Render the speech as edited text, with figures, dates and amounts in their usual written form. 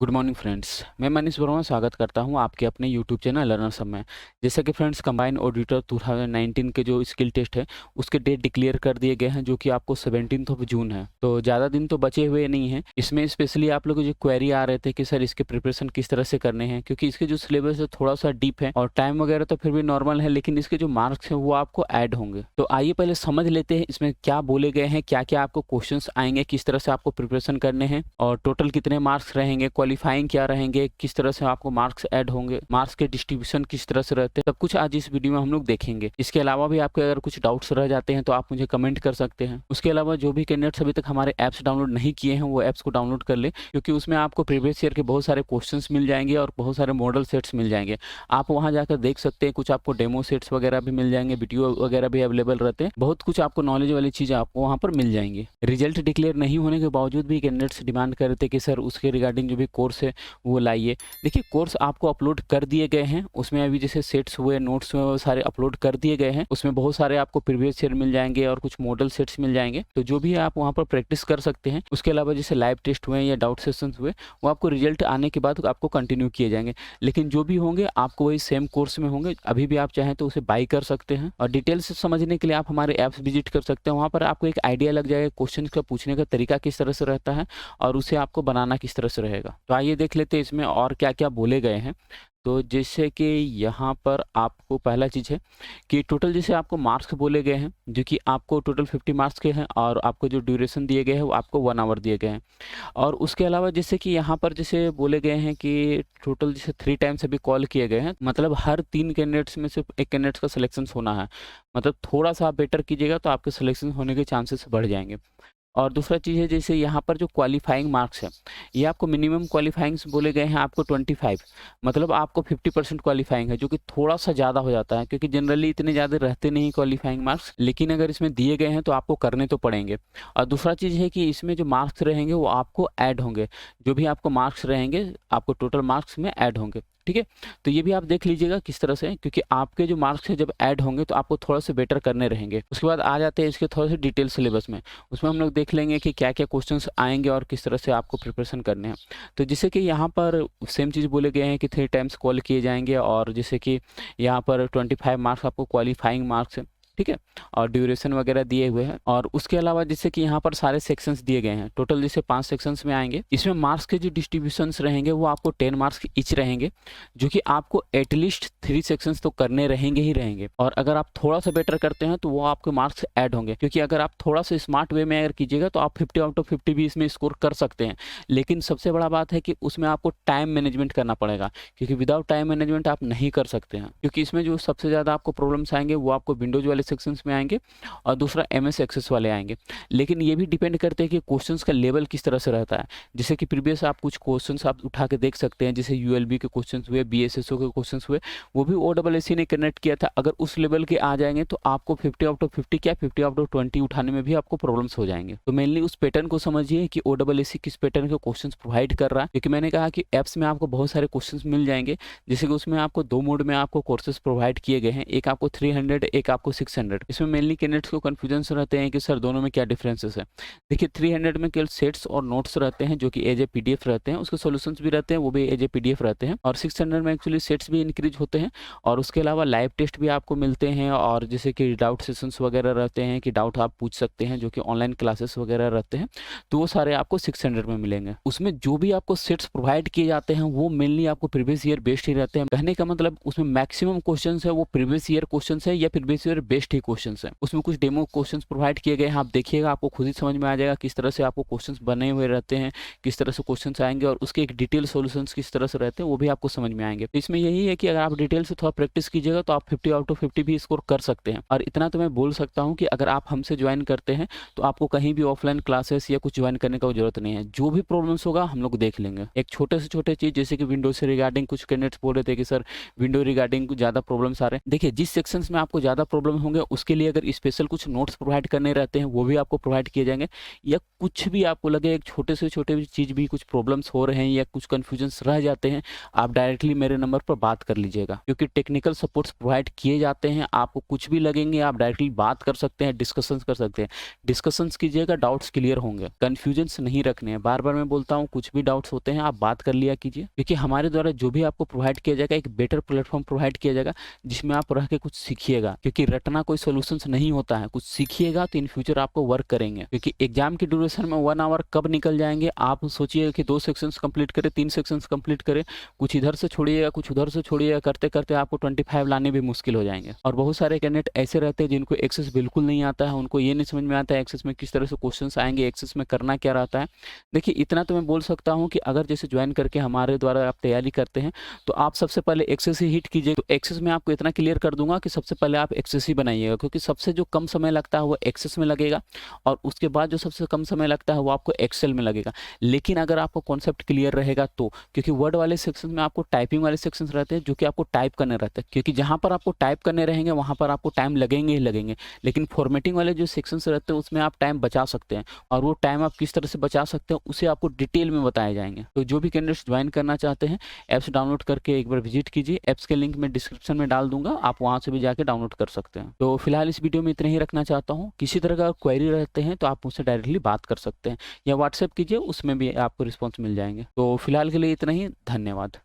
Good morning friends. मैं मनीष वर्मा स्वागत करता हूं आपके अपने यूट्यूब चैनल लर्नर में। जैसे कि फ्रेंड्स, कंबाइंड ऑडिटर 2019 के जो स्किल टेस्ट है उसके डेट डिक्लेयर कर दिए गए हैं, जो कि आपको 17 ऑफ जून है। तो ज़्यादा दिन तो बचे हुए नहीं हैं। इसमें स्पेशली आप लोग को जो क्वेरी आ रहे थे कि सर इसके प्रिपरेशन किस तरह से करने हैं, क्योंकि इसके जो सिलेबस है थोड़ा सा डीप है और टाइम वगैरह तो फिर भी नॉर्मल है, लेकिन इसके जो मार्क्स हैं वो आपको ऐड होंगे। तो आइए पहले समझ लेते हैं इसमें क्या बोले गए हैं, क्या क्या आपको क्वेश्चन आएंगे, किस तरह से आपको प्रिपरेशन करने हैं और टोटल कितने मार्क्स रहेंगे, क्वालिफाइंग क्या रहेंगे, किस तरह से आपको मार्क्स ऐड होंगे, मार्क्स के डिस्ट्रीब्यूशन किस तरह से रहते हैं, सब कुछ आज इस वीडियो में हम लोग देखेंगे। इसके अलावा भी आपके अगर कुछ डाउट्स रह जाते हैं तो आप मुझे कमेंट कर सकते हैं। उसके अलावा जो भी कैंडिडेट्स अभी तक हमारे ऐप्स डाउनलोड नहीं किए हैं वो ऐप्स को डाउनलोड कर ले, क्योंकि उसमें आपको प्रीवियस ईयर के बहुत सारे क्वेश्चंस मिल जाएंगे और बहुत सारे मॉडल सेट्स मिल जाएंगे। आप वहां जाकर देख सकते हैं, कुछ आपको डेमो सेट्स वगैरह भी मिल जाएंगे, वीडियो वगैरह भी अवेलेबल रहते हैं, बहुत कुछ आपको नॉलेज वाली चीज़ें आपको वहाँ पर मिल जाएंगी। रिजल्ट डिक्लेयर नहीं होने के बावजूद भी कैंडिडेट्स डिमांड कर रहे थे कि सर उसके रिगार्डिंग जो भी कोर्स है वो लाइए। देखिए, कोर्स आपको अपलोड कर दिए गए हैं, उसमें अभी जैसे सेट्स हुए, नोट्स हुए, वो सारे अपलोड कर दिए गए हैं। उसमें बहुत सारे आपको प्रीवियस ईयर मिल जाएंगे और कुछ मॉडल सेट्स मिल जाएंगे, तो जो भी आप वहाँ पर प्रैक्टिस कर सकते हैं। उसके अलावा जैसे लाइव टेस्ट हुए या डाउट सेशंस हुए, वो आपको रिजल्ट आने के बाद आपको कंटिन्यू किए जाएंगे, लेकिन जो भी होंगे आपको वही सेम कोर्स में होंगे। अभी भी आप चाहें तो उसे बाई कर सकते हैं और डिटेल्स से समझने के लिए आप हमारे ऐप्स विजिट कर सकते हैं। वहाँ पर आपको एक आइडिया लग जाएगा क्वेश्चन का पूछने का तरीका किस तरह से रहता है और उसे आपको बनाना किस तरह से रहेगा। तो आइए देख लेते हैं इसमें और क्या क्या बोले गए हैं। तो जैसे कि यहाँ पर आपको पहला चीज़ है कि टोटल जैसे आपको मार्क्स बोले गए हैं, जो कि आपको टोटल 50 मार्क्स के हैं और आपको जो ड्यूरेशन दिए गए हैं वो आपको 1 आवर दिए गए हैं। और उसके अलावा जैसे कि यहाँ पर जैसे बोले गए हैं कि टोटल जैसे 3 टाइम्स अभी कॉल किए गए हैं, मतलब हर 3 कैंडिडेट्स में से एक कैंडिडेट्स का सिलेक्शन होना है। मतलब थोड़ा सा आप बेटर कीजिएगा तो आपके सिलेक्शन होने के चांसेस बढ़ जाएंगे। और दूसरा चीज़ है, जैसे यहाँ पर जो क्वालिफाइंग मार्क्स है, ये आपको मिनिमम क्वालिफाइंग्स बोले गए हैं आपको 25, मतलब आपको 50% क्वालिफाइंग है, जो कि थोड़ा सा ज़्यादा हो जाता है, क्योंकि जनरली इतने ज़्यादा रहते नहीं क्वालिफाइंग मार्क्स, लेकिन अगर इसमें दिए गए हैं तो आपको करने तो पड़ेंगे। और दूसरा चीज़ है कि इसमें जो मार्क्स रहेंगे वो आपको ऐड होंगे, जो भी आपको मार्क्स रहेंगे आपको टोटल मार्क्स में ऐड होंगे। ठीक है, तो ये भी आप देख लीजिएगा किस तरह से, क्योंकि आपके जो मार्क्स है जब ऐड होंगे तो आपको थोड़ा सा बेटर करने रहेंगे। उसके बाद आ जाते हैं इसके थोड़ा सा डिटेल सिलेबस में। उसमें हम लोग देख लेंगे कि क्या क्या क्वेश्चंस आएंगे और किस तरह से आपको प्रिपरेशन करने हैं। तो जैसे कि यहाँ पर सेम चीज़ बोले गए हैं कि 3 टाइम्स कॉल किए जाएंगे और जैसे कि यहाँ पर 25 मार्क्स आपको क्वालिफाइंग मार्क्स है। ठीक है, और ड्यूरेशन वगैरह दिए हुए हैं। और उसके अलावा जैसे कि यहाँ पर सारे सेक्शंस दिए गए हैं, टोटल जैसे 5 सेक्शंस में आएंगे। इसमें मार्क्स के जो डिस्ट्रीब्यूशंस रहेंगे वो आपको 10 मार्क्स के ईच रहेंगे, जो कि आपको एटलीस्ट 3 सेक्शंस तो करने रहेंगे ही रहेंगे। और अगर आप थोड़ा सा बेटर करते हैं तो वो आपके मार्क्स ऐड होंगे, क्योंकि अगर आप थोड़ा सा स्मार्ट वे में अगर कीजिएगा तो आप 50 आउट ऑफ 50 भी इसमें स्कोर कर सकते हैं। लेकिन सबसे बड़ा बात है कि उसमें आपको टाइम मैनेजमेंट करना पड़ेगा, क्योंकि विदाउट टाइम मैनेजमेंट आप नहीं कर सकते हैं। क्योंकि इसमें जो सबसे ज़्यादा आपको प्रॉब्लम्स आएंगे वो आपको विंडोज वाले सेक्शंस में आएंगे और दूसरा एमएस एक्सेस वाले आएंगे। लेकिन ये भी डिपेंड करते हैं कि क्वेश्चंस का लेवल किस तरह से रहता है। जैसे कि प्रीवियस आप कुछ क्वेश्चंस आप उठा के देख सकते हैं, जैसे यूएलबी के क्वेश्चंस हुए, बीएसएसओ के क्वेश्चंस हुए, वो भी ओडब्ल्यूएससी ने कनेक्ट किया था। अगर उस लेवल के आ जाएंगे तो आपको 50 आउट ऑफ 50 क्या 50 आउट ऑफ 20 उठाने में भी आपको प्रॉब्लम्स हो जाएंगे। तो मेनली उस पैटर्न को समझिए कि ओडब्ल्यूएससी किस पैटर्न के क्वेश्चंस प्रोवाइड कर रहा है, क्योंकि मैंने कहा कि एप्स में आपको बहुत सारे क्वेश्चंस मिल जाएंगे। जैसे कि उसमें आपको 2 मोड में आपको कोर्सेज प्रोवाइड किए गए हैं, एक आपको 300, एक आपको 600। इसमें मेनली कैंडिडेट्स को कंफ्यूजन रहते हैं कि सर दोनों में क्या डिफरेंसेस है। देखिए, 300 में केवल सेट्स और नोट्स रहते हैं, जो कि एज ए पीडीएफ रहते हैं, उसके सॉल्यूशंस भी रहते हैं, वो भी एज ए पीडीएफ रहते हैं। और 600 में एक्चुअली सेट्स भी इंक्रीज होते हैं और उसके अलावा लाइव टेस्ट भी आपको मिलते हैं, और जैसे कि डाउट सेशंस वगैरह रहते हैं कि डाउट आप पूछ सकते हैं, जो कि ऑनलाइन क्लासेस वगैरह रहते हैं, तो वो सारे आपको 600 में मिलेंगे। उसमें जो भी आपको सेट्स प्रोवाइड किए जाते हैं वो मेनली आपको प्रीवियस ईयर बेस्ड ही रहते हैं। कहने का मतलब उसमें मैक्सिमम क्वेश्चन है वो प्रीवियस ईयर क्वेश्चन है या प्रीवियस ईयर बेस्ड ही क्वेश्चन है। उसमें कुछ डेमो क्वेश्चन प्रोवाइड किए गए हैं, आप देखिएगा आपको खुद ही समझ में आ जाएगा किस तरह से आपको क्वेश्चंस बने हुए रहते हैं, किस तरह से क्वेश्चंस आएंगे और उसके एक डिटेल सॉल्यूशंस किस तरह से रहते हैं वो भी आपको समझ में आएंगे। तो इसमें यही है कि अगर आप डिटेल से थोड़ा प्रैक्टिस कीजिएगा तो आप 50 आउट ऑफ 50 भी स्कोर कर सकते हैं। और इतना तो मैं बोल सकता हूँ कि अगर आप हमसे ज्वाइन करते हैं तो आपको कहीं भी ऑफलाइन क्लासेस या कुछ ज्वाइन करने का जरूरत नहीं है। जो भी प्रॉब्लम्स होगा हम लोग देख लेंगे। एक छोटे से छोटे चीज जैसे कि विंडो से रिगार्डिंग कुछ कैंडिडेट्स बोल रहे थे कि सर विंडो रिगार्डिंग ज़्यादा प्रॉब्लम्स आ रहे हैं। देखिए, जिस सेक्शंस में आपको ज़्यादा प्रॉब्लम होंगे होंगे उसके लिए अगर स्पेशल कुछ नोट्स प्रोवाइड करने रहते हैं वो भी आपको प्रोवाइड किए जाएंगे, या कुछ भी आपको लगे एक छोटे से छोटे भी चीज़ भी कुछ प्रॉब्लम्स हो रहे हैं या कुछ कन्फ्यूजन्स रह जाते हैं, आप डायरेक्टली मेरे नंबर पर बात कर लीजिएगा, क्योंकि टेक्निकल सपोर्ट्स प्रोवाइड किए जाते हैं। आपको कुछ भी लगेंगे आप डायरेक्टली बात कर सकते हैं, डिस्कशंस कर सकते हैं, डिस्कशंस कीजिएगा, डाउट्स क्लियर होंगे, कन्फ्यूजन्स नहीं रखने हैं। बार बार मैं बोलता हूँ कुछ भी डाउट्स होते हैं आप बात कर लिया कीजिए, क्योंकि हमारे द्वारा जो भी आपको प्रोवाइड किया जाएगा एक बेटर प्लेटफॉर्म प्रोवाइड किया जाएगा जिसमें आप रह के कुछ सीखिएगा, क्योंकि रटना कोई सोल्यूशंस नहीं होता है, कुछ सीखिएगा तो इन फ्यूचर आपको वर्क करेंगे। क्योंकि एग्जाम की ड्यूरेशन में 1 आवर कब निकल जाएंगे आप सोचिए कि 2 सेक्शंस कंप्लीट करें, 3 सेक्शंस कंप्लीट करें, कुछ इधर से छोड़िएगा कुछ उधर से छोड़िएगा, करते करते आपको 25 लाने भी मुश्किल हो जाएंगे। और बहुत सारे कैंडिडेट ऐसे रहते हैं जिनको एक्सेस बिल्कुल नहीं आता है, उनको ये नहीं समझ में आता है एक्सेस में किस तरह से क्वेश्चंस आएंगे, एक्सेस में करना क्या रहता है। देखिए इतना तो मैं बोल सकता हूँ कि अगर जैसे ज्वाइन करके हमारे द्वारा आप तैयारी करते हैं तो आप सबसे पहले एक्सेस ही हिट कीजिए। तो एक्सेस में आपको इतना क्लियर कर दूंगा कि सबसे पहले आप एक्सेस ही बनाइएगा, क्योंकि सबसे जो कम समय लगता है वो एक्सेस में लगेगा और उसके बाद जो सबसे कम समय लगता है वो आपको एक्सेल में लगेगा। लेकिन अगर आपको कॉन्सेप्ट क्लियर रहेगा तो, क्योंकि वर्ड वाले सेक्शन में आपको टाइपिंग वाले सेक्शन रहते हैं जो कि आपको टाइप करने रहते हैं, क्योंकि जहाँ पर आपको टाइप करने रहेंगे वहाँ पर आपको टाइम लगेंगे ही लगेंगे। लेकिन फॉर्मेटिंग वाले जो सेक्शंस रहते हैं उसमें आप टाइम बचा सकते हैं, और वो टाइम आप किस तरह से बचा सकते हैं उसे आपको डिटेल में बताए जाएंगे। तो जो भी कैंडिडेट्स ज्वाइन करना चाहते हैं ऐप्स डाउनलोड करके एक बार विजिट कीजिए, ऐप्स के लिंक मैं डिस्क्रिप्शन में डाल दूंगा, आप वहाँ से भी जाके डाउनलोड कर सकते हैं। तो फिलहाल इस वीडियो में इतना ही रखना चाहता हूँ। किसी तरह का क्वेरी रहते हैं तो आप मुझसे डायरेक्टली बात कर सकते हैं या व्हाट्सएप कीजिए, उसमें भी आपको रिस्पॉन्स मिल जाएंगे। तो फिलहाल के लिए इतना ही, धन्यवाद।